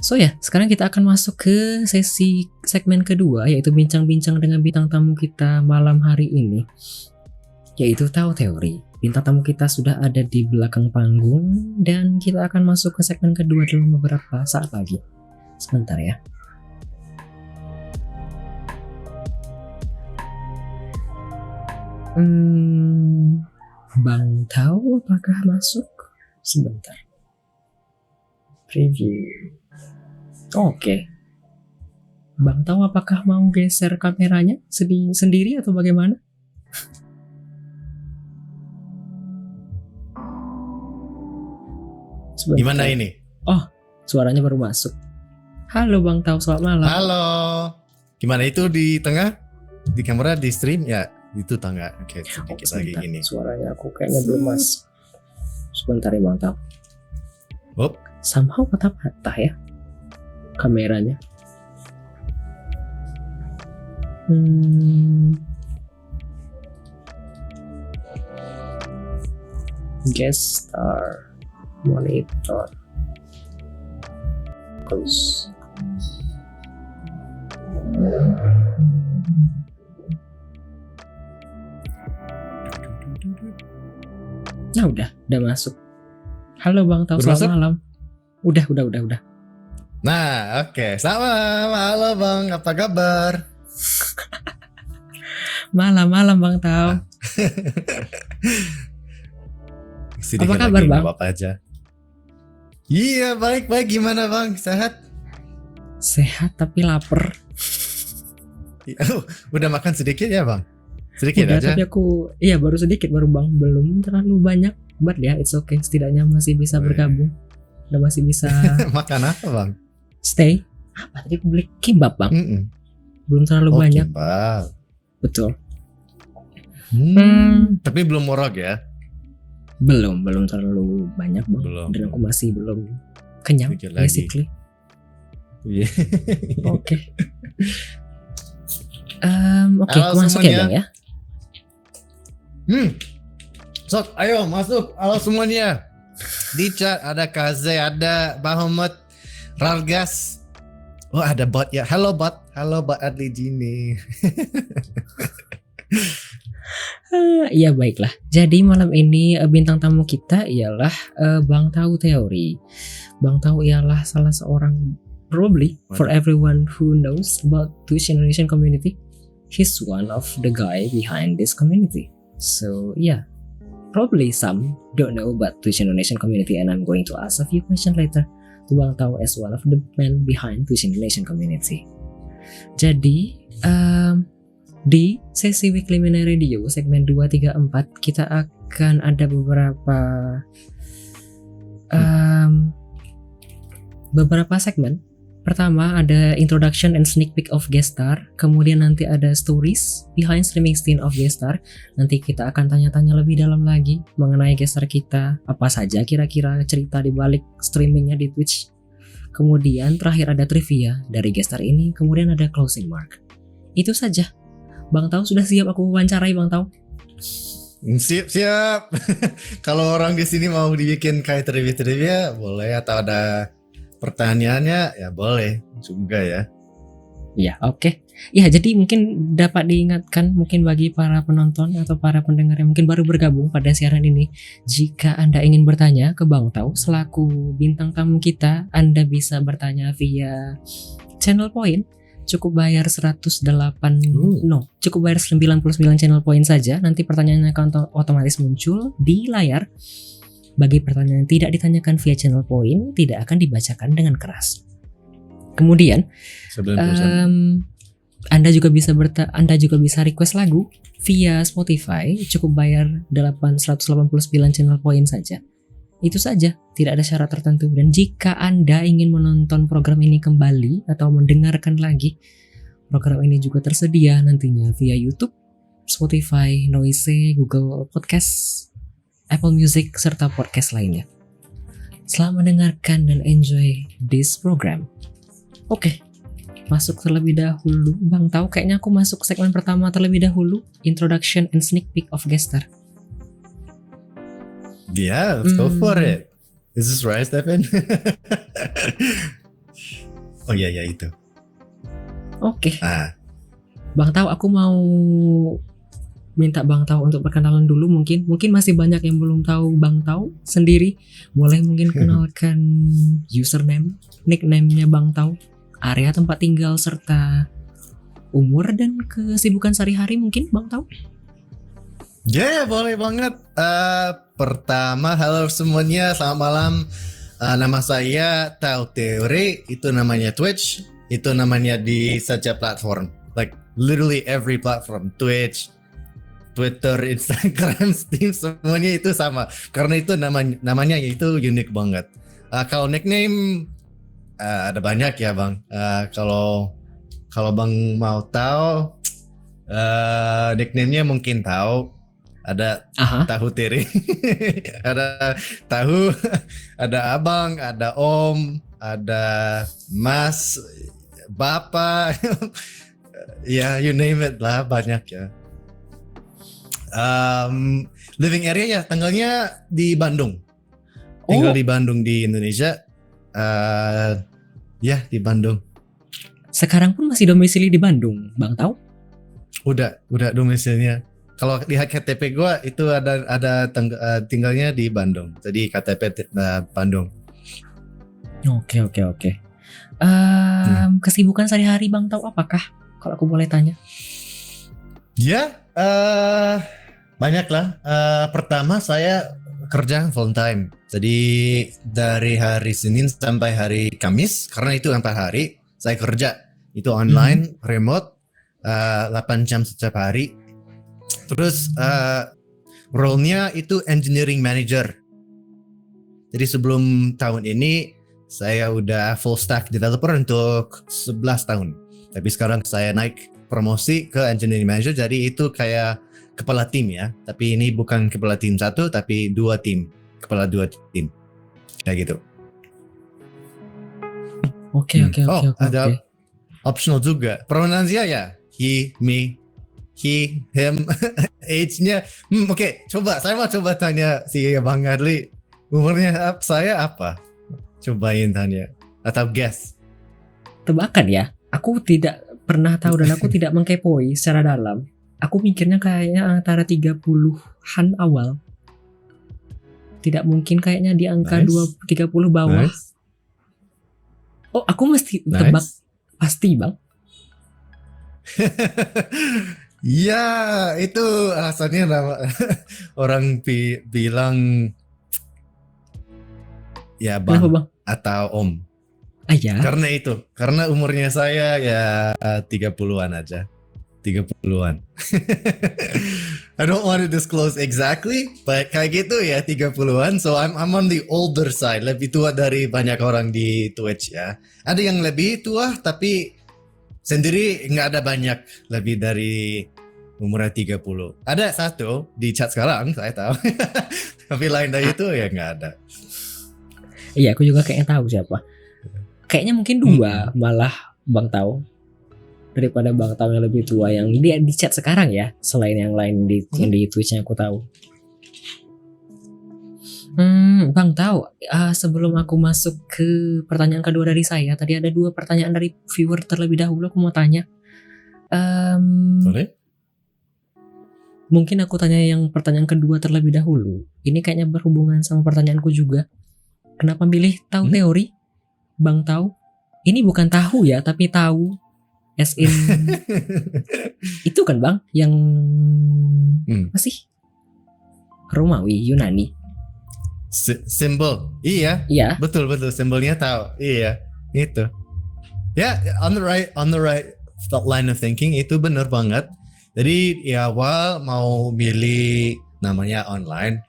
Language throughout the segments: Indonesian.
So ya, sekarang kita akan masuk ke sesi segmen kedua, yaitu bincang-bincang dengan bintang tamu kita malam hari ini, yaitu Tahu Teori. Bintang tamu kita sudah ada di belakang panggung, dan kita akan masuk ke segmen kedua dalam beberapa saat lagi. Sebentar ya. Bang Tahu apakah masuk? Sebentar. Preview. Oke. Bang Tahu apakah mau geser kameranya sendiri atau bagaimana? Sebentar. Gimana ini? Oh, suaranya baru masuk. Halo Bang Tahu, selamat malam. Halo. Gimana itu di tengah? Di kamera, di stream ya? Itu tangga. Oke, sedikit lagi gini. Suaranya aku kayaknya belum masuk. Sebentar ya Bang Tahu. Hop. Somehow patah-patah ya kameranya. Guest star monitor close. Nah udah masuk. Halo Bang Tahu, selamat malam. Udah. Nah, oke. Selamat malam. Halo Bang, apa kabar? Malam Bang Tahu. Apa kabar Bang? Apa aja. Iya, baik. Gimana Bang? Sehat? Sehat tapi lapar. Udah makan sedikit ya Bang? Sedikit udah, aja. Tapi aku baru sedikit Bang, belum terlalu banyak. But ya, it's okay. Setidaknya masih bisa bergabung. Udah masih bisa. Makan apa Bang? Stay. Apa tadi aku beli kimbab Bang? Belum terlalu banyak. Kimbab. Betul. Tapi belum morog ya? Belum terlalu banyak Bang. Dan aku masih belum kenyang basically. Oke. Oke, aku masuk ya Bang ya. Sok, ayo masuk. Halo semuanya. Di chat ada Kaze, ada Bahamut, Rargas. Oh, ada bot ya. Halo bot Adli Jini. Iya baiklah. Jadi malam ini bintang tamu kita ialah Bang Tahu Teori. Bang Tahu ialah salah seorang, probably for everyone who knows about Twitch Indonesian community, he's one of the guy behind this community. So yeah, probably some don't know about Twitch Indonesian community, and I'm going to ask a few questions later to Bang Tahu as one of the men behind Twitch Indonesian community. Jadi di sesi Weekly Mini Radio segmen 2, 3, 4 kita akan ada beberapa segmen. Pertama ada introduction and sneak peek of guest star, kemudian nanti ada stories behind streaming scene of guest star. Nanti kita akan tanya-tanya lebih dalam lagi mengenai guest star kita, apa saja kira-kira cerita di balik streamingnya di Twitch. Kemudian terakhir ada trivia dari guest star ini, kemudian ada closing mark. Itu saja. Bang Tahu sudah siap aku wawancarai Bang Tahu? Siap. Kalau orang di sini mau dibikin kayak trivia boleh, atau ada pertanyaannya ya boleh juga ya. Ya, oke. Ya, jadi mungkin dapat diingatkan mungkin bagi para penonton atau para pendengar yang mungkin baru bergabung pada siaran ini, jika Anda ingin bertanya ke Bang Tahu selaku bintang tamu kita, Anda bisa bertanya via channel point. Cukup bayar 99 channel point saja. Nanti pertanyaannya akan otomatis muncul di layar. Bagi pertanyaan yang tidak ditanyakan via channel point, tidak akan dibacakan dengan keras. Kemudian Anda juga bisa request lagu via Spotify. Cukup bayar 189 channel point saja. Itu saja, tidak ada syarat tertentu. Dan jika Anda ingin menonton program ini kembali atau mendengarkan lagi, program ini juga tersedia nantinya via YouTube, Spotify, Noise, Google Podcast, Apple Music, serta podcast lainnya. Selamat mendengarkan dan enjoy this program. Oke, masuk terlebih dahulu. Bang Tahu, kayaknya aku masuk segmen pertama terlebih dahulu, introduction and sneak peek of guest star. Yeah, let's go for it. Is this right, Stephen? Oh iya itu. Oke. Ah, Bang Tau, aku mau minta Bang Tau untuk perkenalan dulu mungkin. Mungkin masih banyak yang belum tahu Bang Tau sendiri. Boleh mungkin kenalkan username, nickname-nya Bang Tau, area tempat tinggal, serta umur dan kesibukan sehari-hari mungkin Bang Tau? ya boleh banget. Pertama, halo semuanya, selamat malam. Nama saya Tau Teori, itu namanya Twitch, itu namanya di setiap platform. Like literally every platform, Twitch, Twitter, Instagram, Steam, semuanya itu sama. Karena itu namanya itu unik banget. Kalau nickname ada banyak ya bang. Kalau bang mau tahu, nickname-nya mungkin tahu. Ada Tahu Tiri, ada tahu, ada abang, ada om, ada mas, bapak, ya you name it lah, banyak ya. Living area ya, tanggalnya di Bandung, tinggal di Bandung di Indonesia, ya di Bandung. Sekarang pun masih domisili di Bandung, Bang Tau? Udah domisilinya. Kalau lihat KTP gue itu ada tinggalnya di Bandung. Jadi KTP Bandung. Oke. Kesibukan sehari-hari Bang Tau apakah? Kalau aku boleh tanya. Ya, banyak lah. Pertama saya kerja full time. Jadi dari hari Senin sampai hari Kamis, karena itu 4 hari saya kerja. Itu online, remote, 8 jam setiap hari. Terus role-nya itu engineering manager. Jadi sebelum tahun ini saya udah full stack developer untuk 11 tahun. Tapi sekarang saya naik promosi ke engineering manager, jadi itu kayak kepala tim ya. Tapi ini bukan kepala tim satu, tapi 2 tim. Kepala 2 tim. Kayak gitu. Oke. Ada optional juga. Pronouncia ya. He, me, he, him, age-nya. Oke, saya mau coba tanya si Bang Adli, umurnya saya apa? Cobain tanya atau guess. Tebakan ya. Aku tidak pernah tahu dan aku tidak mengkepoi secara dalam. Aku mikirnya kayaknya antara 30-an awal. Tidak mungkin kayaknya di angka 30 bawah. Nice. Oh, aku mesti tebak pasti, Bang. Ya, itu alasannya orang bilang ya bang, kenapa, Bang? Atau om. Ya. Karena umurnya saya ya 30-an aja. 30-an. I don't want to disclose exactly, but kayak gitu ya 30-an. So I'm on the older side, lebih tua dari banyak orang di Twitch ya. Ada yang lebih tua tapi sendiri nggak ada banyak lebih dari umurnya 30. Ada satu di chat sekarang saya tahu. Tapi lain dari itu ya nggak ada. Iya, aku juga kayaknya tahu siapa. Kayaknya mungkin 2 malah Bang tahu. Daripada Bang tahu yang lebih tua yang dia di chat sekarang ya, selain yang lain yang di Twitch-nya aku tahu. Bang tahu, sebelum aku masuk ke pertanyaan kedua dari saya, tadi ada 2 pertanyaan dari viewer terlebih dahulu. Aku mau tanya. Boleh? Mungkin aku tanya yang pertanyaan kedua terlebih dahulu. Ini kayaknya berhubungan sama pertanyaanku juga. Kenapa pilih tahu teori? Bang tahu? Ini bukan tahu ya, tapi tahu. As in itu kan Bang yang masih Romawi Yunani. Simbol. Iya. Betul simbolnya tahu. Iya, itu. Ya, on the right line of thinking, itu benar banget. Jadi ya awal mau milih namanya online.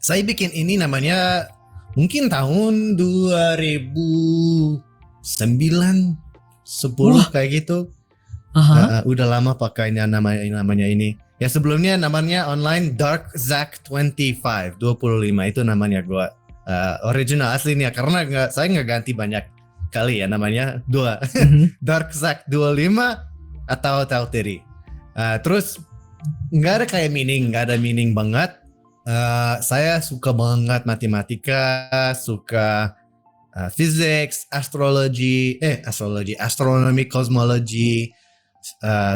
Saya bikin ini namanya mungkin tahun 2009 10 kayak gitu. Udah lama pakainya namanya ini. Ya sebelumnya namanya online Dark Zack 25 itu namanya gua original aslinya, karena saya nggak ganti banyak kali ya namanya 2. Dark Zack 25 atau Tauteri. Terus nggak ada meaning banget. Saya suka banget matematika, suka physics, astronomy, cosmology,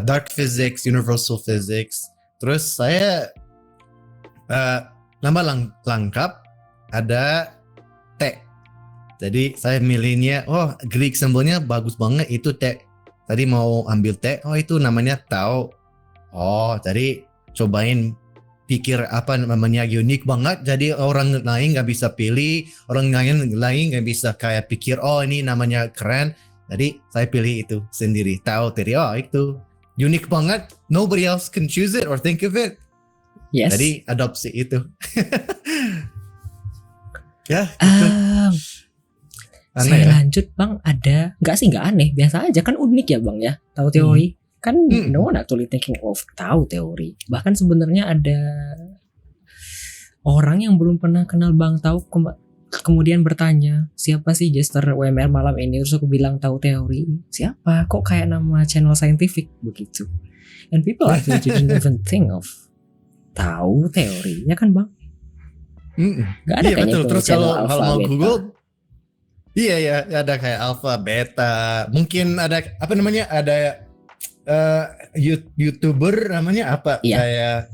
dark physics, universal physics. Terus saya nama lengkap ada T. Jadi saya milihnya, Greek symbolnya bagus banget itu T. Tadi mau ambil T, itu namanya Tau. Jadi cobain pikir apa namanya unik banget. Jadi orang lain nggak bisa pilih, orang lain nggak bisa kayak pikir, ini namanya keren. Jadi saya pilih itu sendiri, Tau. Jadi itu unik banget. Nobody else can choose it or think of it. Yes. Jadi adopsi itu. Ya. Gitu. Saya lanjut Bang, ada nggak aneh, biasa aja kan, unik ya Bang ya, tahu teori kan. No one actually thinking of tahu teori. Bahkan sebenarnya ada orang yang belum pernah kenal Bang Tahu kemudian bertanya, siapa sih Jester WMR malam ini? Terus aku bilang tahu teori. Siapa? Kok kayak nama channel scientific begitu? And people actually didn't even think of tahu teori, ya kan Bang? Gak ada kayaknya itu. Terus channel kalau alpha, mau beta. Google, iya ada kayak alpha, beta, mungkin ada apa namanya, ada YouTuber namanya apa? Iya. Kayak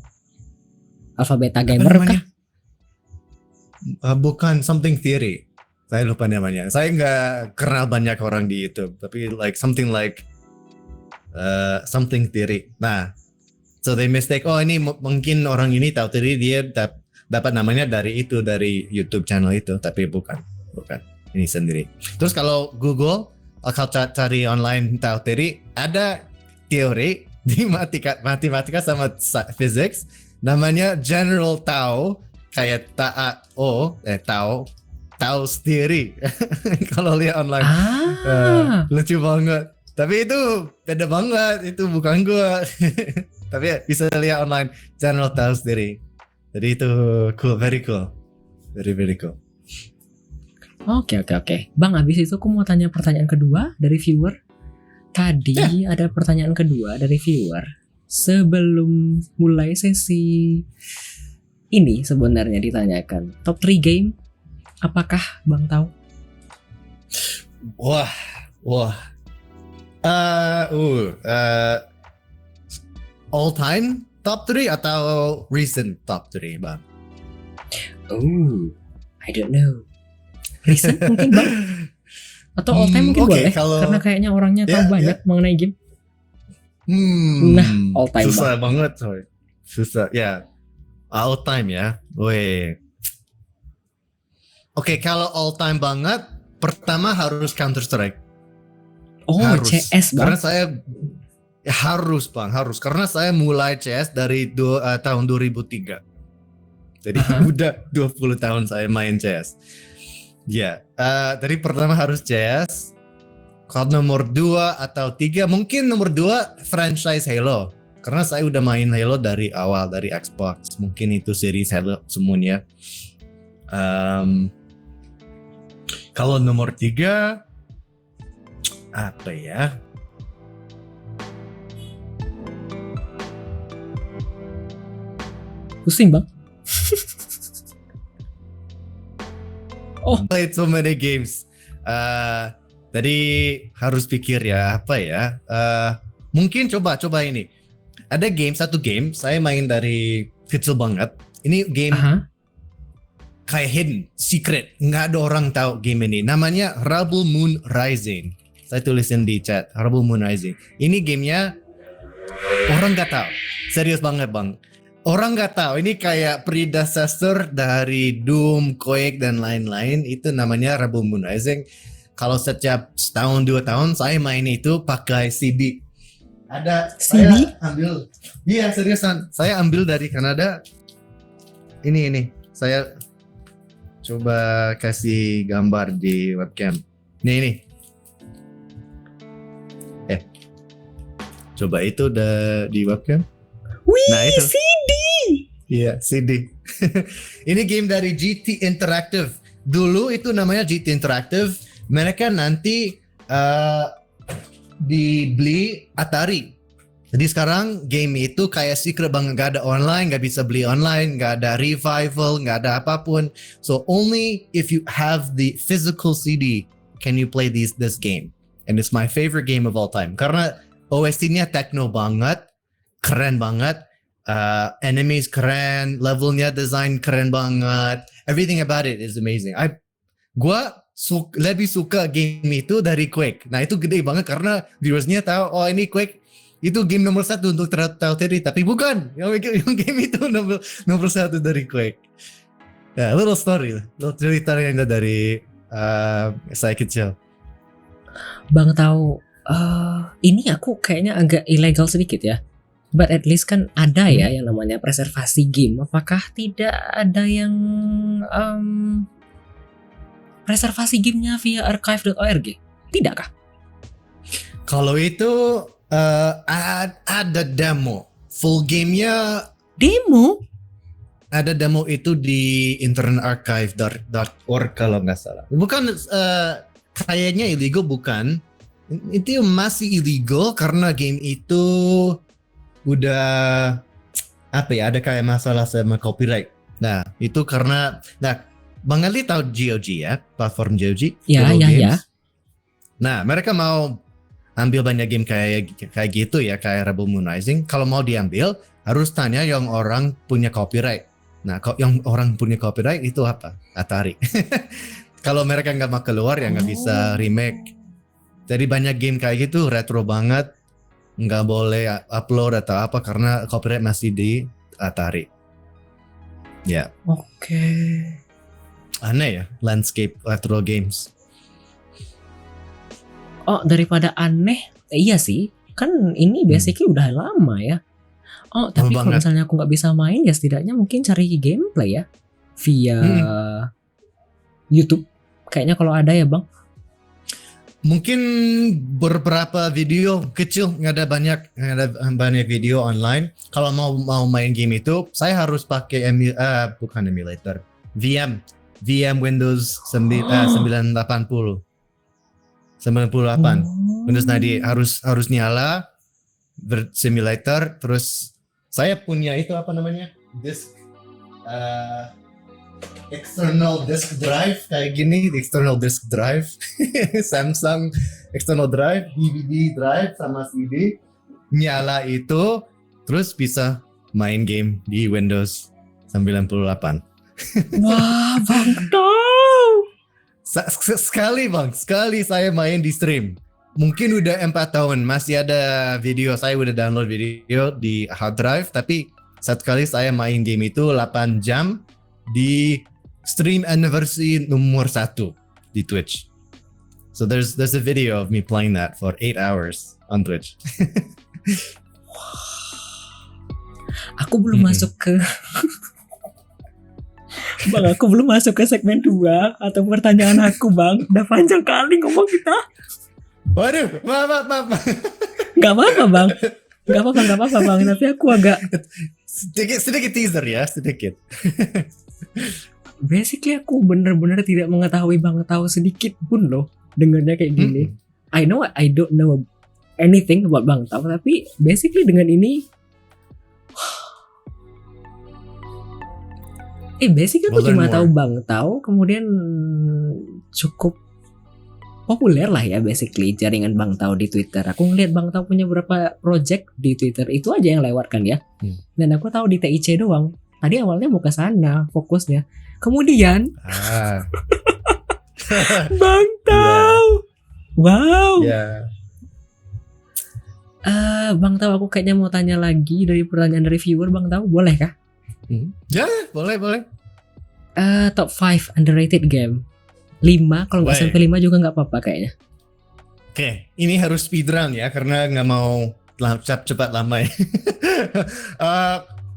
Alpha Beta Gamer kah? Bukan, something theory. Saya lupa namanya. Saya nggak kenal banyak orang di YouTube, tapi like something theory. Nah, so they mistake. Ini mungkin orang ini tahu teori, dia dapat namanya dari YouTube channel itu, tapi bukan. Ini sendiri. Terus kalau Google, kalau cari online tahu teori, ada teori di matematika sama physics, namanya General Tau, kayak Tau sendiri. Kalau lihat online, lucu banget. Tapi itu beda banget, itu bukan gua. Tapi bisa lihat online General Tau sendiri. Jadi itu cool, very cool, very cool. Oke. Bang, abis itu aku mau tanya pertanyaan kedua dari viewer. Tadi ada pertanyaan kedua dari viewer. Sebelum mulai sesi ini sebenarnya ditanyakan, top 3 game, apakah Bang tahu? Wah. All time top 3 atau recent top 3, Bang? I don't know. Recent mungkin Bang? Atau all time mungkin boleh, karena kayaknya orangnya tahu banyak mengenai game. Nah, all time susah Bang. banget, sorry. Susah, ya. All time ya. Oke, kalau all time banget, pertama harus Counter Strike. Harus. CS Bang. Karena saya harus karena saya mulai CS dari tahun 2003. Jadi udah 20 tahun saya main CS. Ya, dari pertama harus CS. Kalau nomor 2 atau 3, mungkin nomor 2 franchise Halo. Karena saya udah main Halo dari awal, dari Xbox. Mungkin itu series Halo semuanya. Kalau nomor 3, apa ya? Pusing Bang. Played so many games. Tadi harus pikir ya, apa ya? Mungkin coba ini. Ada satu game saya main dari kecil banget. Ini game kayak hidden, secret, nggak ada orang tahu game ini. Namanya Rebel Moon Rising. Saya tulisin di chat, Rebel Moon Rising. Ini gamenya orang nggak tahu. Serius banget Bang. Orang nggak tahu, ini kayak predecessor dari Doom, Quake dan lain-lain. Itu namanya Rebel Moon Rising. Kalau setiap setahun 2 tahun saya main itu pakai CD. Ada CD? Saya ambil. Iya seriusan, saya ambil dari Kanada. Ini saya coba kasih gambar di webcam. Ini. Coba itu udah di webcam. Nah itu CD. Iya, CD. Ini game dari GT Interactive. Dulu itu namanya GT Interactive. Mereka nanti dibeli Atari. Jadi sekarang game itu kayak secret banget, gak ada online, gak bisa beli online, gak ada revival, gak ada apapun. So only if you have the physical CD can you play this game. And it's my favorite game of all time. Karena OST-nya techno banget, keren banget, enemies keren, levelnya design keren banget, everything about it is amazing. Gua lebih suka game itu dari Quake. Nah itu gede banget karena viewersnya tahu oh ini Quake itu game nomor 1 untuk Telltale, tapi bukan yang game itu nomor 1 dari Quake. Ya, little story, little cerita yang dari saya kecil. Bang tahu, ini aku kayaknya agak ilegal sedikit ya. But at least kan ada ya yang namanya preservasi game. Apakah tidak ada yang preservasi gamenya via archive.org? Tidakkah? Kalau itu ada demo, full gamenya. Demo? Ada demo itu di internetarchive.org kalau nggak salah. Bukan kayaknya illegal, bukan. Itu masih illegal karena game itu udah apa ya, ada kayak masalah sama copyright. Nah itu karena Bang Ali tahu GOG ya, platform GOG. Ya. Nah mereka mau ambil banyak game kayak gitu ya, kayak Rebel Moon Rising. Kalau mau diambil harus tanya yang orang punya copyright. Nah yang orang punya copyright itu apa? Atari. Kalau mereka nggak mau keluar ya nggak bisa remake. Jadi banyak game kayak gitu retro banget, nggak boleh upload atau apa karena copyright masih di Atari. Ya. Oke. Aneh ya landscape retro games. Oh, daripada aneh, iya sih. Kan ini basically udah lama ya. Oh, tapi kalau misalnya aku nggak bisa main ya setidaknya mungkin cari gameplay ya via YouTube. Kayaknya kalau ada ya, Bang. Mungkin beberapa video kecil, nggak ada banyak video online. Kalau mau main game itu, saya harus pakai bukan emulator, VM Windows 980. 98 Windows 90 harus nyala simulator. Terus saya punya itu apa namanya disk external disk drive kayak gini, external disk drive Samsung external drive, DVD drive sama CD nyala itu, terus bisa main game di Windows 98. Wah, Bang tahu. Sekali saya main di stream. Mungkin udah 4 tahun masih ada video, saya udah download video di hard drive, tapi satu kali saya main game itu 8 jam di stream anniversary nomor 1 di Twitch. So there's a video of me playing that for 8 hours on Twitch. Aku belum masuk ke Bang, aku belum masuk ke segmen 2 atau pertanyaan aku, Bang. Udah panjang kali ngomong kita. Waduh, maaf. Gak apa-apa, Bang. Gak apa-apa, Bang. Tapi aku agak sedikit teaser ya, sedikit. Basically aku bener-bener tidak mengetahui Bang tahu sedikit pun loh dengarnya kayak gini. I don't know anything about Bang tahu, tapi basically dengan ini basically aku cuma tahu Bang tahu, kemudian cukup populer lah ya basically jaringan Bang tahu di Twitter. Aku ngeliat Bang tahu punya beberapa project di Twitter, itu aja yang lewat kan ya. Dan aku tahu di TIC doang. Tadi awalnya mau ke sana fokusnya. Kemudian Bang tahu. Wow. Bang tahu aku kayaknya mau tanya lagi dari pertanyaan dari viewer. Bang tahu boleh kah? Ya, boleh. Top 5 underrated game. 5, kalau nggak sampai 5 juga nggak apa-apa kayaknya. Oke, ini harus speedrun ya, karena nggak mau cepat lama ya.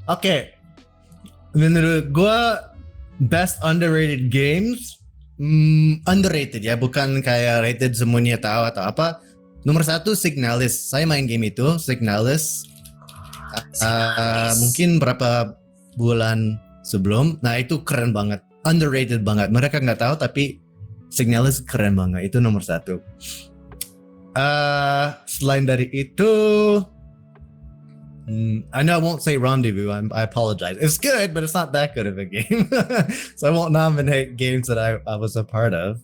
Oke. Menurut gue best underrated games, underrated ya, bukan kayak rated semuanya tahu atau apa. Nomor 1 Signalis. Saya main game itu, Signalis. Mungkin berapa bulan sebelum. Nah itu keren banget, underrated banget. Mereka nggak tahu tapi Signalis keren banget. Itu nomor 1. Selain dari itu, I know I won't say Rendezvous. I apologize. It's good, but it's not that good of a game. So I won't nominate games that I was a part of.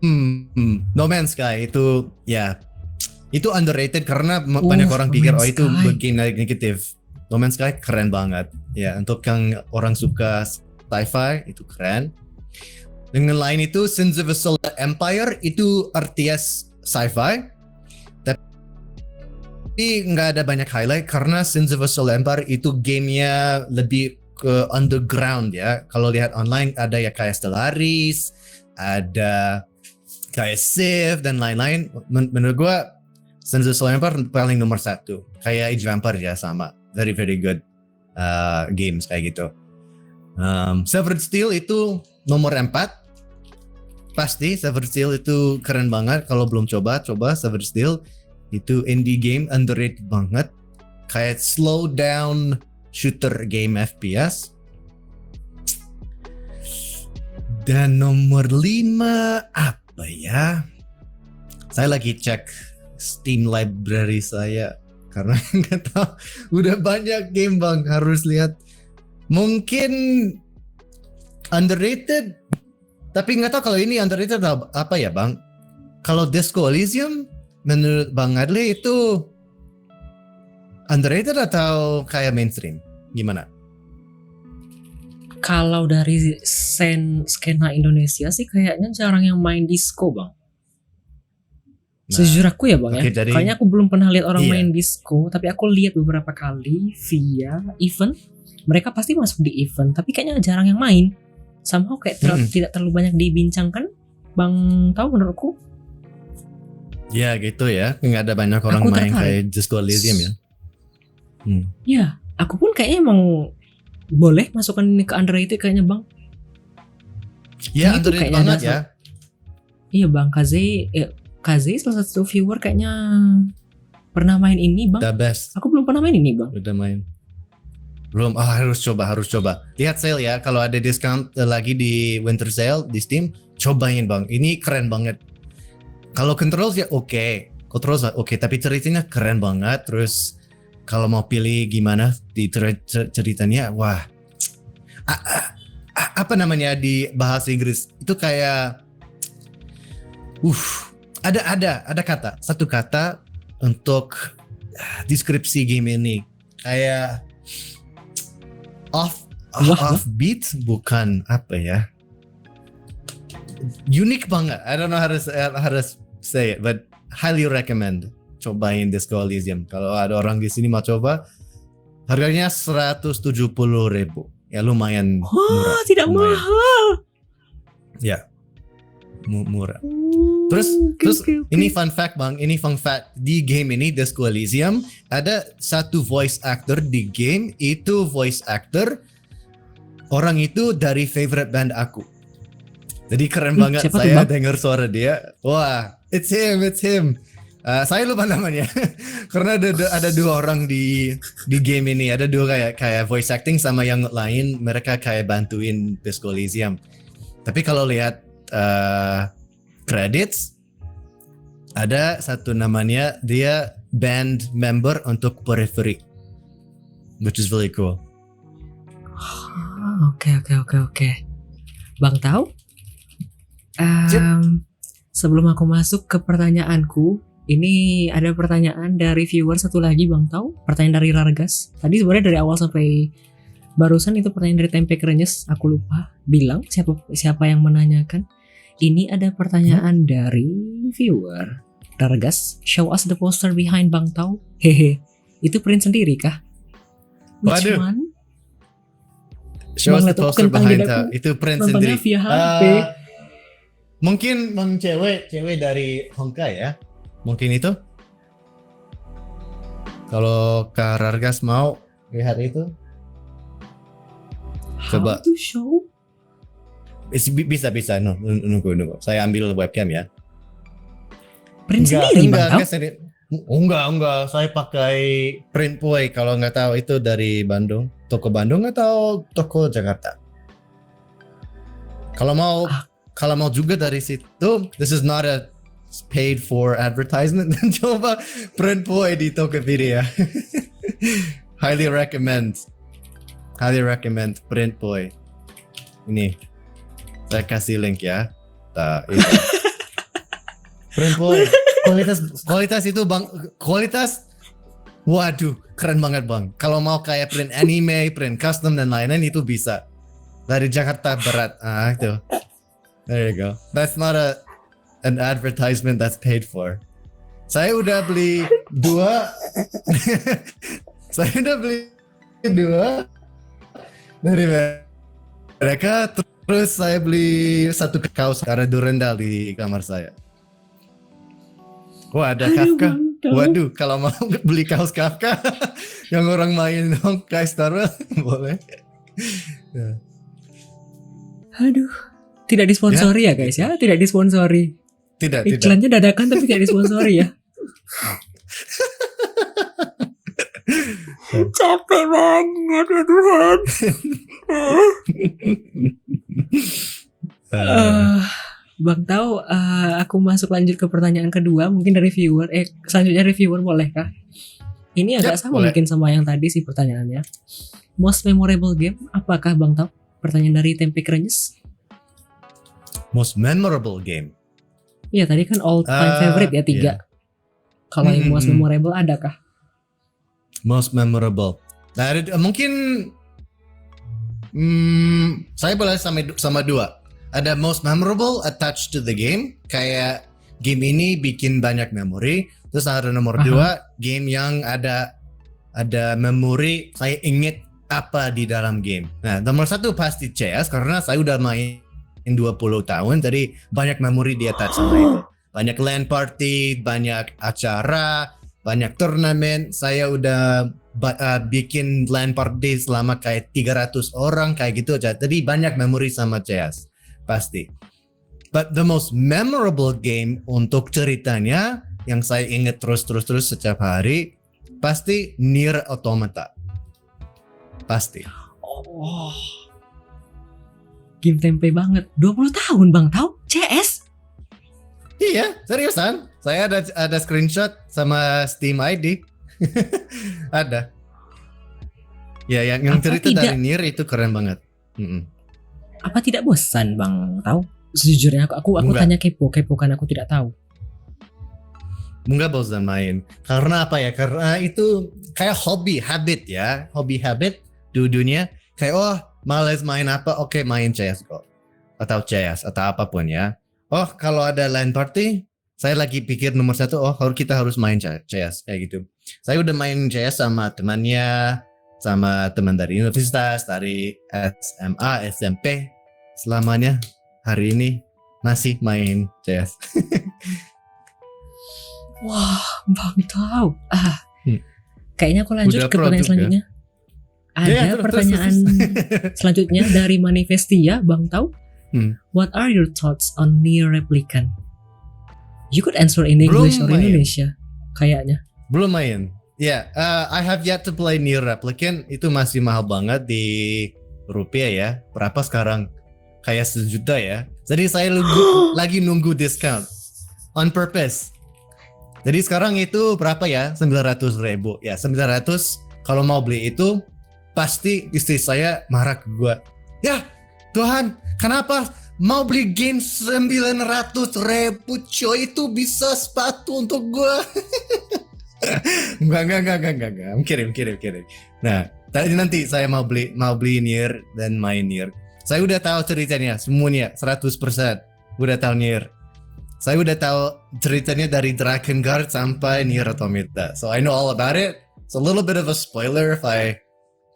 No Man's Sky itu itu underrated karena banyak orang pikir itu game negatif. No Man's Sky keren banget. Ya, untuk yang orang suka sci-fi itu keren. Dengan lain itu Sins of a Solar Empire itu RTS sci-fi. Tapi nggak ada banyak highlight karena Sins of a Solar Empire itu gamenya lebih ke underground ya. Kalau lihat online ada ya kayak Stellaris, ada kayak Civ dan lain-lain. Menurut gua Sins of a Solar Empire paling nomor 1. Kayak Age of Empires ya sama. Very very good games kayak gitu. Severed Steel itu nomor 4. Pasti Severed Steel itu keren banget. Kalau belum coba Severed Steel. Itu indie game underrated banget. Kayak slow down shooter game FPS. Dan nomor 5 apa ya? Saya lagi cek Steam library saya karena nggak tahu. Udah banyak game bang, harus lihat. Mungkin underrated, tapi nggak tahu kalau ini underrated apa ya bang. Kalau Disco Elysium menurut Bang Adli itu underrated atau kayak mainstream? Gimana? Kalau dari skena Indonesia sih kayaknya jarang yang main disco bang. Sejujur aku ya bang ya. Kayaknya aku belum pernah lihat orang main disco, tapi aku lihat beberapa kali via event. Mereka pasti masuk di event, tapi kayaknya jarang yang main. Somehow kayak tidak terlalu banyak dibincangkan. Bang tahu menurutku? Ya gitu ya, nggak ada banyak orang main kayak Disco Elysium ya. Ya, aku pun kayaknya emang boleh masukkan ini ke underrated kayaknya bang. Ya underrated banget ya. Iya bang, Kaze salah satu viewer kayaknya pernah main ini bang. The best. Aku belum pernah main ini bang. Udah main. Belum, harus coba. Lihat sale ya, kalau ada discount lagi di winter sale di Steam, cobain bang. Ini keren banget. Kalau Controls ya oke. Controls oke, tapi ceritanya keren banget. Terus kalau mau pilih gimana di ceritanya, wah. Apa namanya di bahasa Inggris? Itu kayak ada satu kata untuk deskripsi game ini. Kayak off beat, bukan apa ya? Unik banget. I don't know how to say it, but highly recommend cobain Disco Elysium. Kalau ada orang di sini mau coba, harganya 170.000. Ya lumayan murah. Tidak mahal. Ya. Murah. Terus ini fun fact bang, di game ini Disco Elysium ada satu voice actor di game, itu voice actor orang itu dari favorite band aku. Jadi keren banget saya dengar suara dia. Wah, it's him. Saya lupa namanya karena ada dua orang di game ini, ada dua kayak voice acting sama yang lain, mereka kayak bantuin Disco Elysium. Tapi kalau lihat credits ada satu namanya dia band member untuk Periphery, which is really cool. Oke. Bang tahu? Sebelum aku masuk ke pertanyaanku, ini ada pertanyaan dari viewer satu lagi bang tahu? Pertanyaan dari Rargas. Tadi sebenarnya dari awal sampai barusan itu pertanyaan dari Tempe Krenyes. Aku lupa bilang siapa yang menanyakan. Ini ada pertanyaan dari viewer Rargas. Show us the poster behind Bang Tau. Hehe. Itu print sendiri kah? Which one? Show us the poster behind Tau. Itu print sendiri. Via HP. Mungkin cewek dari Honkai ya. Mungkin itu. Kalau Kak Rargas mau lihat itu. Coba. How to show? Bisa. Nunggu. Saya ambil webcam ya. Print sendiri Bang Tau? Enggak. Saya pakai Printboy. Kalau nggak tahu itu dari Bandung. Toko Bandung atau toko Jakarta. Kalau mau juga dari situ, this is not a paid for advertisement. Coba Print Boy di Tokopedia. Highly recommend Print Boy. Ini saya kasih link ya. Itu. Print Boy. Kualitas itu bang, kualitas. Waduh, keren banget bang. Kalau mau kayak print anime, print custom dan lain-lain itu bisa. Dari Jakarta Barat. Itu. There you go. That's not an advertisement that's paid for. Saya udah beli 2. Saya udah beli 2 dari mereka. Terus saya beli 1 kaos karena durendal di kamar saya. Wah, ada Kafka. Waduh, kalau mau beli kaos Kafka yang orang main dong kayak Star Wars boleh. Ya. Aduh, tidak disponsori ya guys ya, tidak disponsori. Tidak. Iklannya dadakan tapi tidak disponsori ya. Capek banget ya Tuhan. Bang tahu, aku masuk lanjut ke pertanyaan kedua, mungkin dari viewer. Selanjutnya reviewer bolehkah? Ini agak sama boleh. Mungkin sama yang tadi sih pertanyaannya. Most memorable game, apakah Bang tahu? Pertanyaan dari Tempe Krenyes. Most memorable game. Iya tadi kan all time favorite ya 3. Yeah. Kalau yang most memorable adakah? Most memorable. Nah, mungkin saya boleh sama 2. Ada most memorable attached to the game, kayak game ini bikin banyak memori. Terus ada nomor 2, game yang ada memori saya ingat apa di dalam game. Nah, nomor 1 pasti CS karena saya udah main 20 tahun, jadi banyak memori di attach sama itu. Banyak LAN party, banyak acara, banyak turnamen. Saya udah bikin LAN party selama kayak 300 orang kayak gitu aja. Jadi banyak memori sama CS. Pasti. But the most memorable game untuk ceritanya yang saya ingat terus setiap hari pasti Nier Automata. Pasti. Oh. Game tempe banget. 20 tahun Bang tahu CS? Iya, seriusan. Saya ada screenshot sama Steam ID. Ada. Ya, yang cerita dari Nier itu keren banget. Apa tidak bosan Bang tahu? Sejujurnya aku tanya kepo kan aku tidak tahu. Enggak bosan main. Karena apa ya? Karena itu kayak hobi habit di dunia. Kayak males main apa? Oke, main CS kok. Atau CS atau apapun ya. Kalau ada LAN party, saya lagi pikir nomor 1, kita harus main CS kayak gitu. Saya udah main CS sama temannya, sama teman dari universitas, dari SMA, SMP, selamanya hari ini masih main CS. Wah, Bang tahu. Kayaknya aku lanjut ke pertanyaan selanjutnya. Ada pertanyaan selanjutnya dari Manifestia, Bang tahu? What are your thoughts on Nier Replicant? You could answer in English or Indonesia, kayaknya. Belum main. I have yet to play Nier Replicant. Itu masih mahal banget di rupiah ya. Berapa sekarang? Kayak 1 juta ya. Jadi saya lagi nunggu discount on purpose. Jadi sekarang itu berapa ya? 900.000. Ya 900. Kalau mau beli itu pasti istri saya marah ke gua. Ya Tuhan, kenapa mau beli game 900.000 coy, itu bisa sepatu untuk gua. Enggak. Kirim. Nah, nanti saya mau beli Nier dan main Nier. Saya udah tahu ceritanya semuanya 100%. Udah tahu Nier. Saya udah tahu ceritanya dari Drakengard sampai Nier Automata. So I know all about it. It's a little bit of a spoiler if I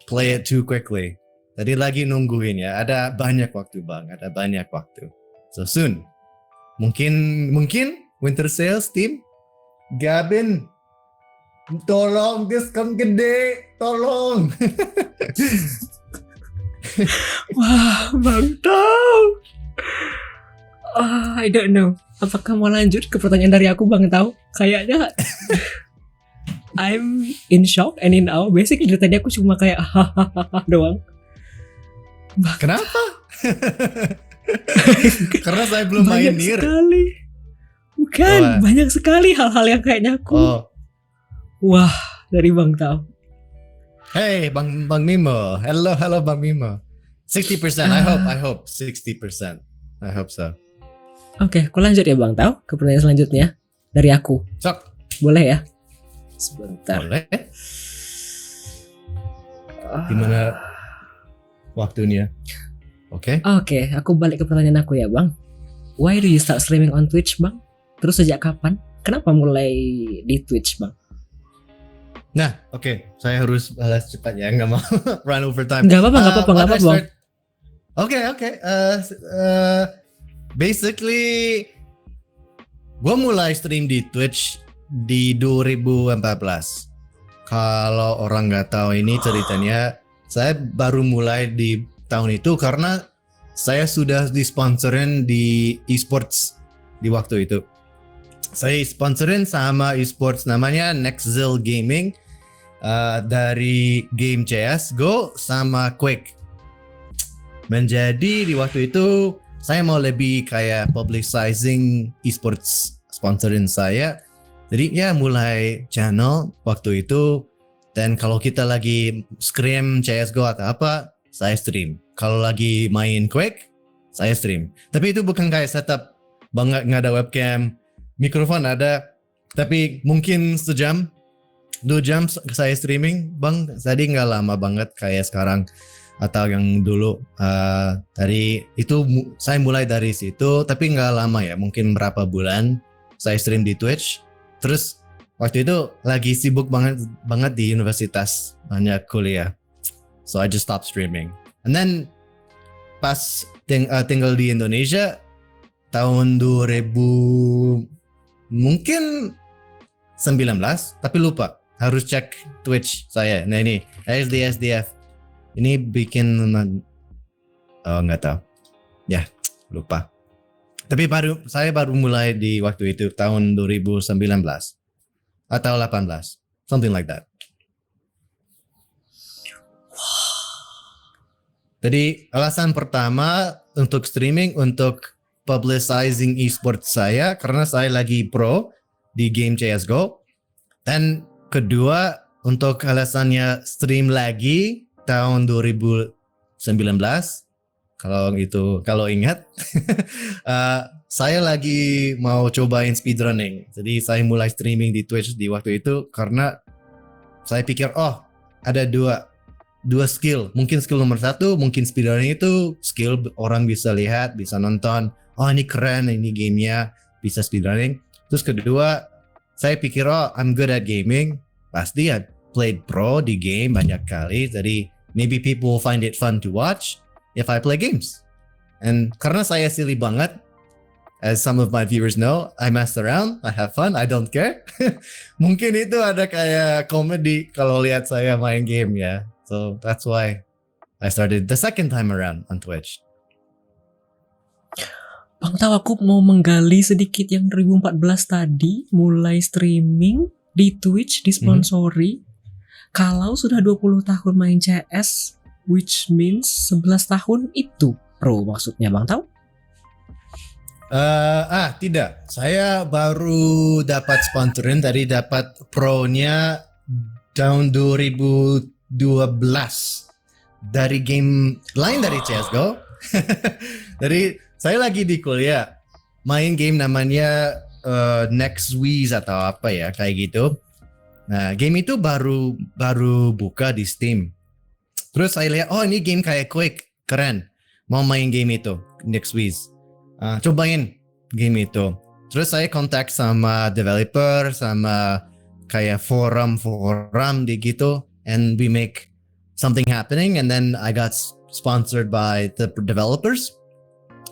play it too quickly. Tadi lagi nungguin ya. Ada banyak waktu Bang, ada banyak waktu. So soon. Mungkin Winter Sale Steam. Gabin, tolong diskon gede, tolong. Wah, mantap. I don't know. Apakah mau lanjut ke pertanyaan dari aku Bang tahu? Kayaknya I'm in shock and in awe. Basically tadi aku cuma kayak hahaha doang. Kenapa? Karena saya belum main Nier. Bukan, Wah. banyak sekali hal-hal yang kayaknya aku. Oh, Wah, dari Bang Tau. hey Bang Mimo. Hello Bang Mimo. 60%. I hope 60%. I hope so. Oke, aku lanjut ya Bang Tau ke pertanyaan selanjutnya dari aku. Sok, Boleh ya? Sebentar. boleh. Gimana waktunya? Oke. Oke, aku balik ke pertanyaan aku ya Bang. Why do you start streaming on Twitch Bang? Terus sejak kapan? Kenapa mulai di Twitch Bang? Nah, oke. Saya harus balas cepat ya, nggak mau run over time. Gak apa-apa When I Bang. start- Oke. Basically, gue mulai stream di Twitch di 2014. Kalau orang nggak tahu ini ceritanya, saya baru mulai di tahun itu karena saya sudah disponsorin di esports di waktu itu. Saya sponsorin sama esports namanya Nextzil Gaming dari game CS:GO sama Quake. Menjadi di waktu itu saya mau lebih kayak publicizing esports sponsorin saya. Jadi ya mulai channel waktu itu, dan kalau kita lagi scrim CS:GO atau apa, saya stream. Kalau lagi main Quake, saya stream. Tapi itu bukan kayak setup banget, nggak ada webcam, mikrofon ada, tapi mungkin sejam, 2 jam saya streaming, Bang. Tadi nggak lama banget kayak sekarang atau yang dulu. Dari itu saya mulai dari situ, tapi nggak lama ya, mungkin berapa bulan saya stream di Twitch. Terus waktu itu lagi sibuk banget di universitas, banyak kuliah, so I just stopped streaming. And then pas tinggal di Indonesia tahun 2000 mungkin 19, tapi lupa, harus cek Twitch saya. Nah ini SDF ini bikin nggak tahu ya, lupa. Tapi saya baru mulai di waktu itu tahun 2019 atau 18, something like that. Jadi alasan pertama untuk streaming, untuk publicizing esports saya karena saya lagi pro di game CS:GO. Dan kedua untuk alasannya stream lagi tahun 2019. Kalau ingat, saya lagi mau cobain speedrunning. Jadi saya mulai streaming di Twitch di waktu itu karena saya pikir ada dua skill. Mungkin skill nomor 1, mungkin speedrunning itu skill orang bisa lihat, bisa nonton. Oh ini keren, ini gamenya bisa speedrunning. Terus kedua, saya pikir I'm good at gaming. Pasti I played pro di game banyak kali. Jadi maybe people will find it fun to watch if I play games. And karena saya silly banget, as some of my viewers know, I mess around, I have fun, I don't care. Mungkin itu ada kayak komedi kalau lihat saya main game ya. So that's why I started the second time around on Twitch. Bang tahu aku mau menggali sedikit yang 2014 tadi, mulai streaming di Twitch, disponsori. Kalau sudah 20 tahun main CS, which means 11 tahun itu pro maksudnya Bang tahu? Tidak. Saya baru dapat sponsorin, tadi dapat pro-nya tahun 2012 dari game lain dari CS:GO. Dari saya lagi di kuliah main game namanya Nextwiz atau apa ya kayak gitu. Nah game itu baru buka di Steam. Terus saya lihat ini game kayak Quake, keren. Mau main game itu Nextwiz. Cobain game itu. Terus saya kontak sama developer, sama kayak forum di gitu, and we make something happening, and then I got sponsored by the developers.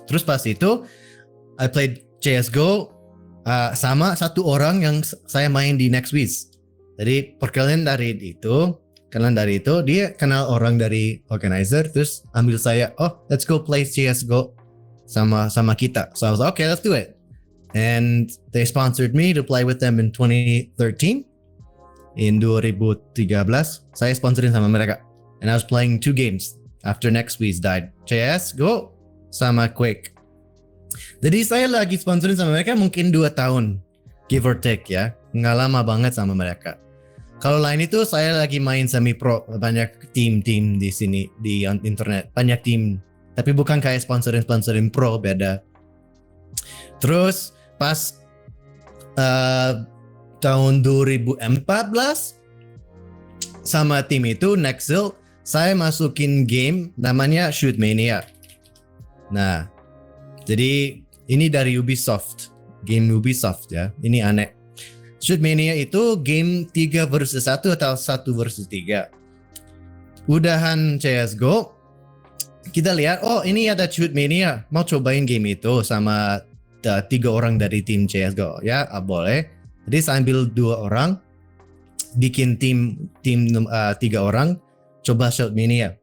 Terus pas itu I played CS:GO sama satu orang yang saya main di Nextwiz. Jadi perkenalan dari itu dia kenal orang dari organizer, terus ambil saya, let's go play CS:GO sama kita. So I was like, okay, let's do it. And they sponsored me to play with them in 2013. In 2013, saya sponsorin sama mereka. And I was playing 2 games after Nextwiz died. CS:GO sama Quake. Jadi saya lagi sponsorin sama mereka mungkin 2 tahun, give or take ya. Nggak lama banget sama mereka. Kalau lain itu saya lagi main semi pro, banyak tim-tim di sini di internet, banyak tim. Tapi bukan kayak sponsorin pro, beda. Terus pas tahun 2014 sama tim itu Nexil, saya masukin game namanya Shoot Mania. Nah, jadi ini dari Ubisoft, game Ubisoft ya. Ini aneh. Shoot Mania itu game 3 versus 1 atau 1 versus 3. Udahan CSGO, kita lihat, oh ini ada Shoot Mania, mau cobain game itu sama 3 orang dari tim CSGO. Ya, boleh. Jadi saya ambil 2 orang, bikin tim 3 orang, coba Shoot Mania.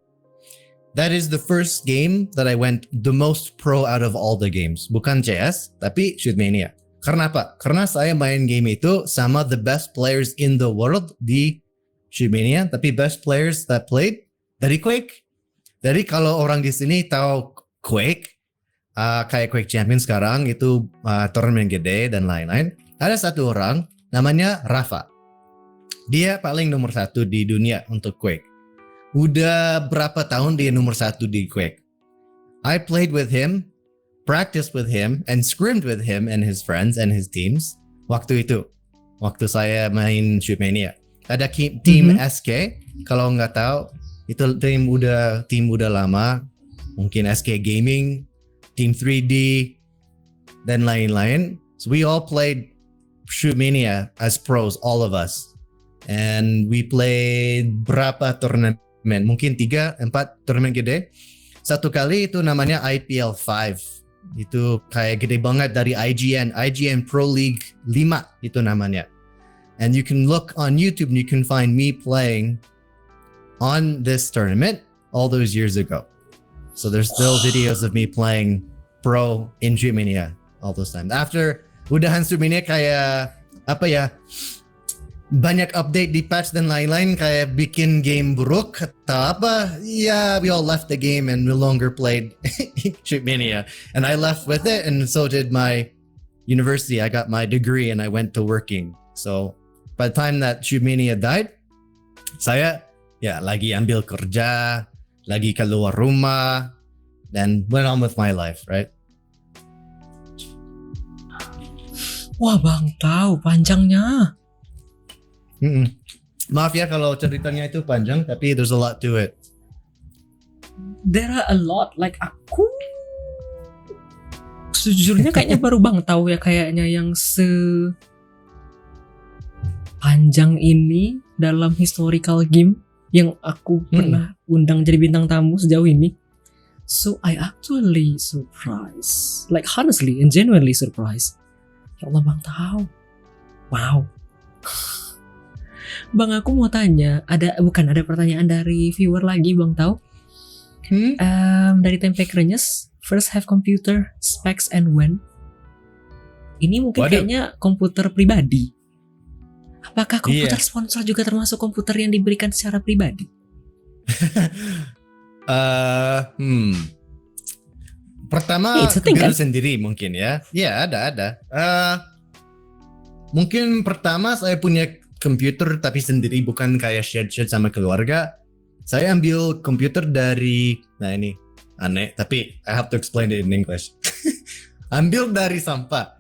That is the first game that I went the most pro out of all the games. Bukan CS, tapi Shoot Mania. Karena apa? Karena saya main game itu sama the best players in the world di Shoot Mania, tapi best players that played dari Quake. Jadi kalau orang di sini tahu Quake, kayak Quake Champion sekarang itu turnamen gede dan lain-lain. Ada satu orang namanya Rafa. Dia paling nomor 1 di dunia untuk Quake. Udah berapa tahun dia nomor 1 di Quake. I played with him, practiced with him, and scrimmed with him and his friends and his teams. Waktu itu, waktu saya main Shoot Mania. Ada tim SK, kalau nggak tahu, itu tim udah lama. Mungkin SK Gaming, Team 3D, dan lain-lain. So we all played Shoot Mania as pros, all of us. And we played berapa turnamen? Mungkin 3-4 turnamen gede. Satu kali itu namanya IPL 5. Itu kayak gede banget dari IGN Pro League 5 itu namanya. And you can look on YouTube and you can find me playing on this tournament all those years ago. So there's still videos of me playing pro in Shoot Mania all those times. After udahan Shoot Mania kayak apa ya, banyak update di patch dan lain-lain, kayak bikin game buruk atau apa, we all left the game and no longer played Shoot Mania. And I left with it, and so did my university. I got my degree and I went to working. So by the time that Shoot Mania died, saya lagi ambil kerja, lagi keluar rumah, dan went on with my life, right? Wah bang, tahu panjangnya. Maaf ya kalau ceritanya itu panjang, tapi there's a lot to it. There are a lot, like aku sejujurnya kayaknya baru bang tahu ya kayaknya yang sepanjang ini dalam historical game yang aku pernah undang jadi bintang tamu sejauh ini. So I actually surprised, like honestly and genuinely surprised. Ya Allah bang tahu, wow. Bang aku mau tanya, ada pertanyaan dari viewer lagi bang tahu. Dari Tempe Krenyes, first have computer specs and when? Ini mungkin kayaknya komputer pribadi. Apakah komputer sponsor juga termasuk komputer yang diberikan secara pribadi? Pertama komputer sendiri mungkin ya. Ya ada. Mungkin pertama saya punya komputer tapi sendiri, bukan kayak share sama keluarga. Saya ambil komputer dari, nah ini aneh tapi I have to explain it in English. Ambil dari sampah.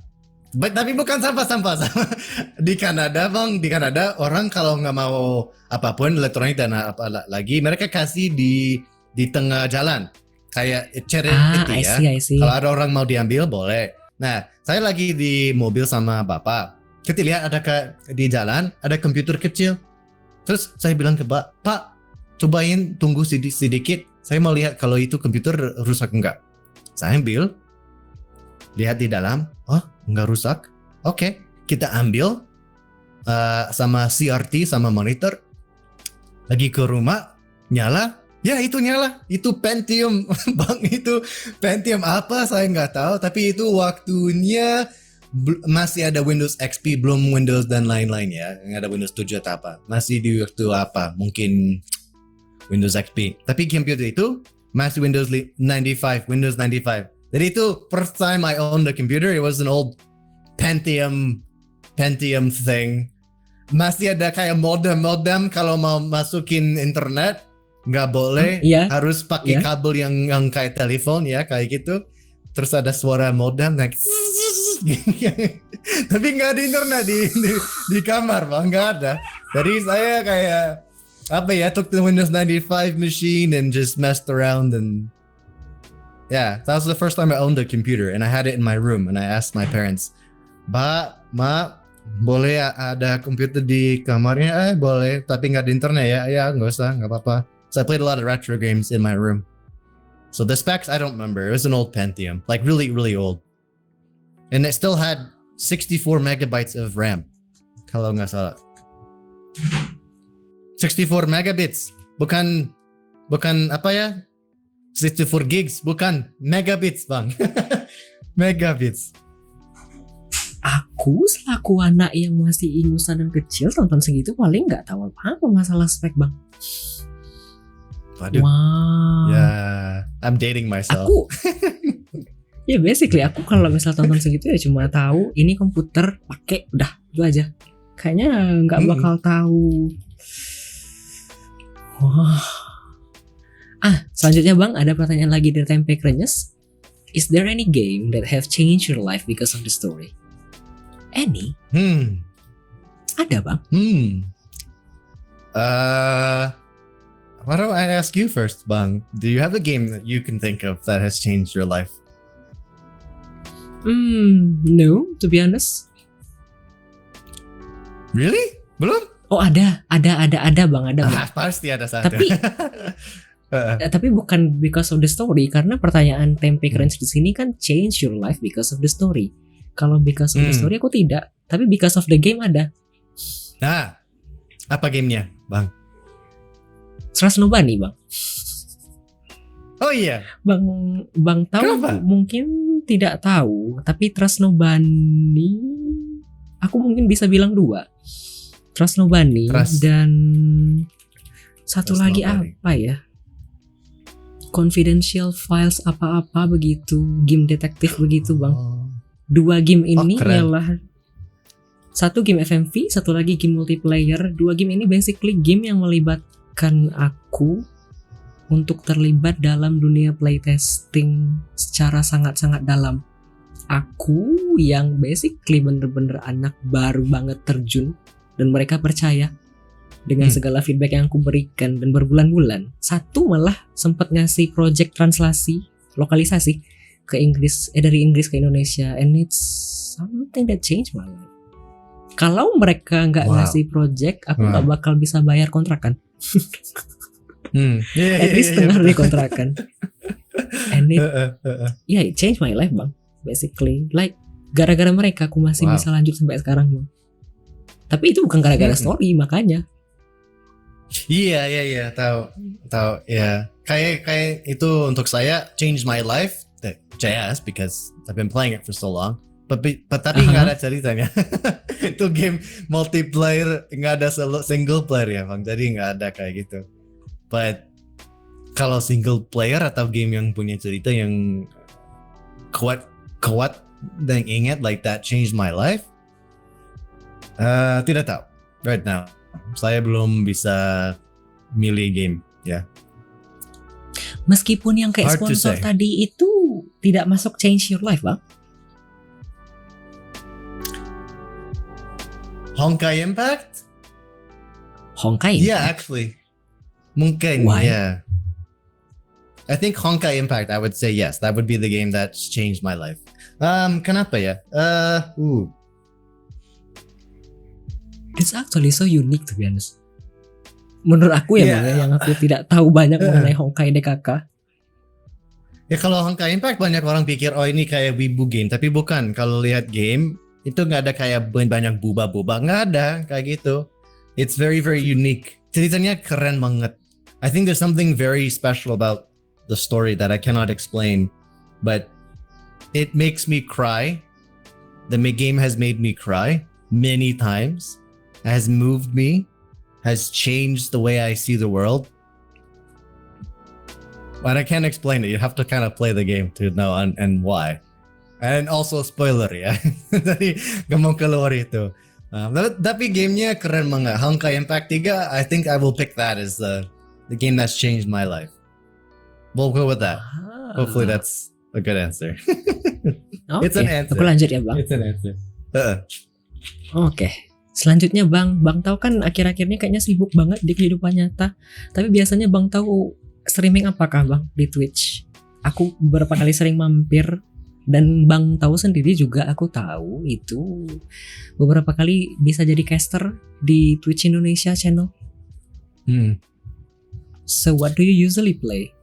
Tapi bukan sampah. Di Kanada bang, di Kanada orang kalau nggak mau apapun elektronik dan apa lagi, mereka kasih di tengah jalan kayak charity ya. I see. Kalau ada orang mau diambil boleh. Nah saya lagi di mobil sama bapak. Kita lihat ada di jalan ada komputer kecil. Terus saya bilang ke Pak, cobain tunggu sedikit. Saya mau lihat kalau itu komputer rusak enggak. Saya ambil, lihat di dalam, oh enggak rusak. Oke, kita ambil sama CRT sama monitor. Lagi ke rumah, nyala. Ya itu nyala, itu Pentium. Bang itu Pentium apa saya nggak tahu. Tapi itu waktunya masih ada Windows XP, belum Windows dan lain-lain ya. Nggak ada Windows 7 atau apa. Masih di waktu apa, mungkin Windows XP. Tapi komputer itu masih Windows 95. Jadi itu first time I owned a computer. It was an old Pentium thing. Masih ada kayak modem kalau mau masukin internet nggak boleh, harus pakai kabel yang kayak telepon ya kayak gitu. Terus ada suara modem like tapi nggak ada internet di kamar bang, nggak ada. Jadi saya kayak took the Windows 95 machine and just messed around and yeah, that was the first time I owned a computer and I had it in my room and I asked my parents, Ma, boleh ada komputer di kamarnya? Boleh, tapi nggak ada internet ya? Ya, nggak usah, nggak apa-apa. So I played a lot of retro games in my room. So the specs, I don't remember. It was an old Pentium, like really, really old. And it still had 64 megabytes of RAM. Kalau nggak salah. 64 megabits. Bukan 64 gigs, bukan megabits, bang. Megabits. Aku selaku anak yang masih ingusan dan kecil tonton segitu paling nggak tahu apa masalah spek bang. Waduh. Wow. Ya, I'm dating myself. Aku, ya basically aku kalau misal tonton segitu ya cuma tahu ini komputer pakai udah itu aja. Kayaknya nggak bakal tahu. Wah. Selanjutnya bang ada pertanyaan lagi dari Tempe Krenyes. Is there any game that have changed your life because of the story? Any? Ada bang? Why don't I ask you first, bang? Do you have a game that you can think of that has changed your life? No, to be honest. Really? Belum? Oh ada bang, ada bang. Pasti ada satu. Tapi bukan because of the story, karena pertanyaan Tempe Crunch di sini kan change your life because of the story. Kalau because of the story aku tidak, tapi because of the game ada. Nah, apa gamenya, bang? Trust Nobody bang. Oh iya, bang tahu? Kenapa? Mungkin tidak tahu, tapi Trust Nobody, aku mungkin bisa bilang 2. Trust Nobody dan satu Trust lagi Nobody. apa ya? Confidential Files apa-apa begitu, game detektif begitu bang. 2 game ini ialah satu game FMV, satu lagi game multiplayer. 2 game ini basically game yang melibatkan aku untuk terlibat dalam dunia playtesting secara sangat-sangat dalam. Aku yang basically bener-bener anak baru banget terjun dan mereka percaya dengan segala feedback yang aku berikan dan berbulan-bulan. Satu malah sempat ngasih project translasi, lokalisasi ke Inggris, dari Inggris ke Indonesia, and it's something that changed my life. Kalau mereka nggak ngasih project, aku nggak bakal bisa bayar kontrakan. At least setengah dari kontrakan. And it changed my life bang. Basically, like gara-gara mereka aku masih bisa lanjut sampai sekarang bang. Tapi itu bukan gara-gara story, makanya. Iya, tahu ya. Kayak itu untuk saya change my life. JS because I've been playing it for so long. Tapi nggak ada ceritanya. Itu game multiplayer, nggak ada single player ya bang. Jadi nggak ada kayak gitu. But kalau single player atau game yang punya cerita yang kuat dan ingat like that changed my life. Tidak tahu right now. Saya belum bisa milih game ya. Meskipun yang kayak sponsor tadi itu tidak masuk change your life bang. Honkai Impact? Honkai Impact? Yeah, actually. Mungkin, Why? Yeah. I think Honkai Impact, I would say yes. That would be the game that's changed my life. Kenapa ya? It's actually so unique to be honest. Menurut aku ya bang, yang aku tidak tahu banyak mengenai Honkai DKK. Ya kalau Honkai Impact banyak orang pikir oh ini kayak wibu game, tapi bukan. Kalau lihat game itu nggak ada kayak banyak buba-buba, nggak ada kayak gitu. It's very very unique. Ceritanya keren banget. I think there's something very special about the story that I cannot explain, but it makes me cry. The game has made me cry many times, has moved me, has changed the way I see the world. But I can't explain it. You have to kind of play the game to know and why. And also spoiler ya. Tadi gak mau keluar itu. Tapi gamenya keren banget. Honkai Impact 3, I think I will pick that as the game that's changed my life. We'll go with that. Hopefully that's a good answer. It's an answer. Aku lanjut ya bang. It's an answer. Oke. Selanjutnya bang tahu kan akhir-akhirnya kayaknya sibuk banget di kehidupan nyata. Tapi biasanya bang tahu streaming apakah bang di Twitch? Aku beberapa kali sering mampir dan bang tahu sendiri juga aku tahu itu beberapa kali bisa jadi caster di Twitch Indonesia channel. So what do you usually play?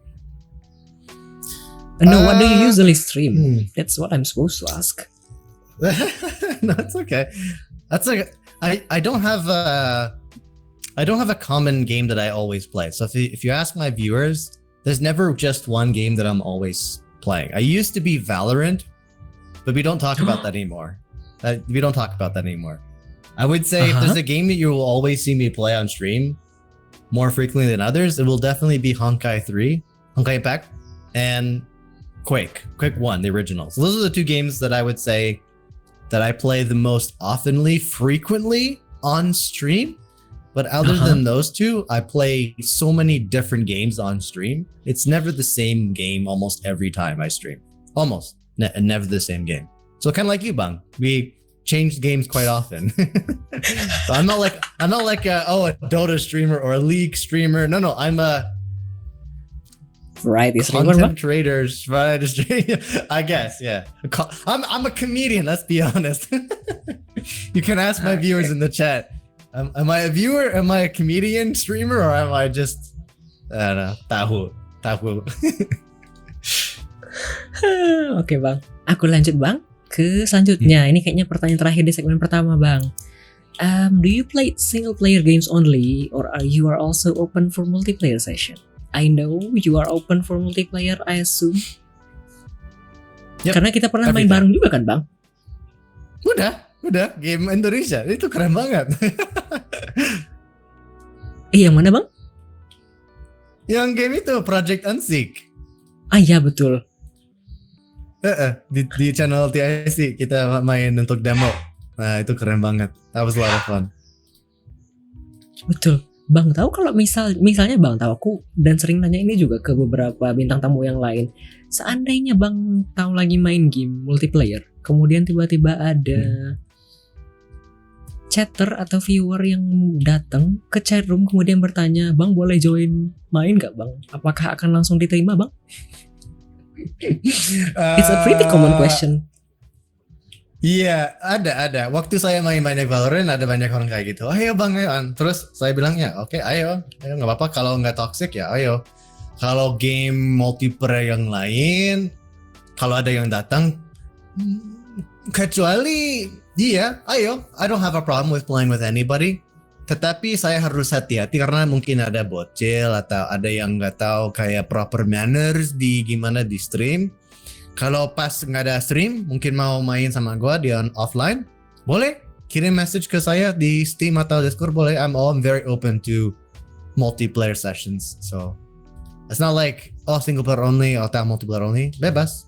No, what do you usually stream? That's what I'm supposed to ask. No, it's okay. That's like I don't have a common game that I always play. So if you ask my viewers, there's never just one game that I'm always playing. I used to be Valorant, but we don't talk about that anymore. I would say if there's a game that you will always see me play on stream more frequently than others, it will definitely be Honkai Impact, and Quake 1, the original. So those are the two games that I would say that I play the most frequently on stream. But other than those two, I play so many different games on stream. It's never the same game almost every time I stream. Almost. Never the same game. So kind of like you, Bang. We change games quite often. So I'm not like a Dota streamer or a League streamer. No, I'm a variety streamer, content creators, variety streamer. I guess, yeah. I'm a comedian. Let's be honest. You can ask my viewers in the chat. Am I a viewer? Am I a comedian streamer, or am I just I don't know, tahu? Oke bang, aku lanjut bang ke selanjutnya. Ini kayaknya pertanyaan terakhir di segmen pertama bang. Do you play single player games only, or are you also open for multiplayer session? I know you are open for multiplayer, I assume. Yep, karena kita pernah main bareng juga kan bang? Udah game Indonesia itu keren banget. Yang mana bang? Yang game itu Project Unseek. Iya betul. Di channel TIC kita main untuk demo. Nah itu keren banget. That was a lot of fun. Betul. Bang tahu kalau misalnya bang tahu, aku dan sering nanya ini juga ke beberapa bintang tamu yang lain. Seandainya bang tahu lagi main game multiplayer, kemudian tiba-tiba ada chatter atau viewer yang datang ke chat room kemudian bertanya, bang boleh join main gak bang? Apakah akan langsung diterima bang? It's a pretty common question. Iya, ada. Waktu saya main banyak Valorant, ada banyak orang kayak gitu. Ayo bang, ayo. Terus saya bilangnya, oke, ayo, nggak apa-apa. Kalau nggak toxic ya, ayo. Kalau game multiplayer yang lain, kalau ada yang datang, kecuali dia, ayo. I don't have a problem with playing with anybody. Tetapi saya harus hati-hati karena mungkin ada bocil atau ada yang nggak tahu kayak proper manners di gimana di stream. Kalau pas nggak ada stream, mungkin mau main sama gua di offline, boleh kirim message ke saya di Steam atau Discord, boleh. I'm very open to multiplayer sessions. So it's not like single player only atau multiplayer only. Bebas.